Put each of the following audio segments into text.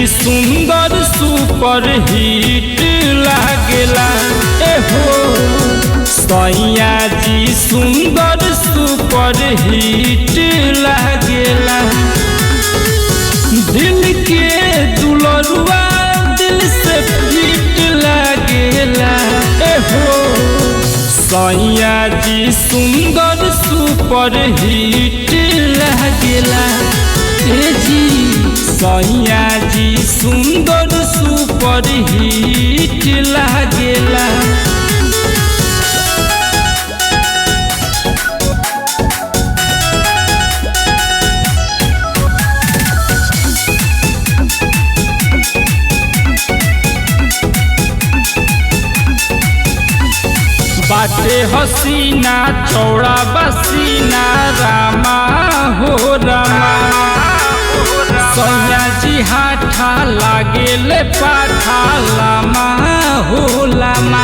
सुंदर super hit लागेला। एहो सैया जी सुंदर सुपर हिट लागेला। दिल के दुलरुआ दिल से फिट लागेला। एहो सैया जी सुंदर सुपर हिट लागेला। ए जी सैया जी सुंदर सुपर हिट लागेला। बाटे हसीना चौड़ा बसीना रामा हो रामा। सैया जी हाथा लागेले पाठा लामा हो लामा।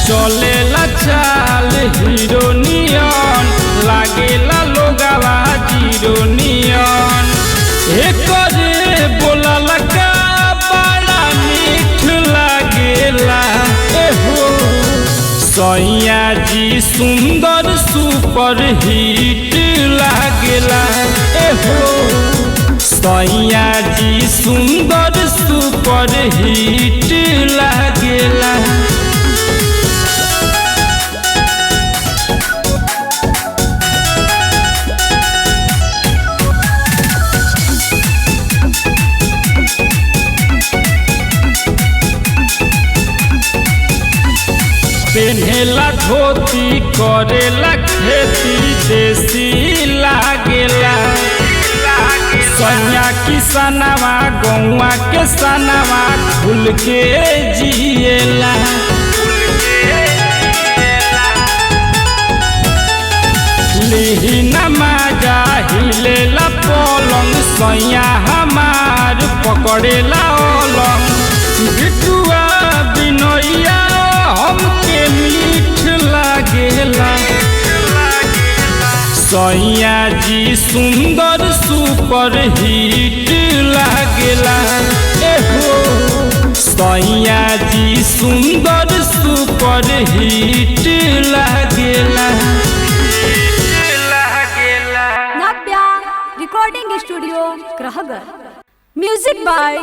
चलेला चाल हीरो नियन लागेला लोगावा जीरो नियन। एकरे बोलला का बड़ा मीठ लागेला। एहो सैया जी सुंदर सुपर हिट लागेला। एहो सैया जी सुंदर सुपर हिट लागेला। पेन्हेला धोती करेला खेती देसी लागेला। सैया किसनवा गौवा के सनवा खुल के जिएला। लिही नमाजा हिलेला पलंग सैया हमार पकड़ेला अलंग। बिटुआ बिनैया हमके मीठ लागेला। सैया जी सुंदर सुपर हिट लागेला। एहो सैया जी सुंदर सुपर हिट लागेला। नव्या रिकॉर्डिंग स्टूडियो ग्रहगर। म्यूजिक बाय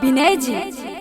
विनय जी।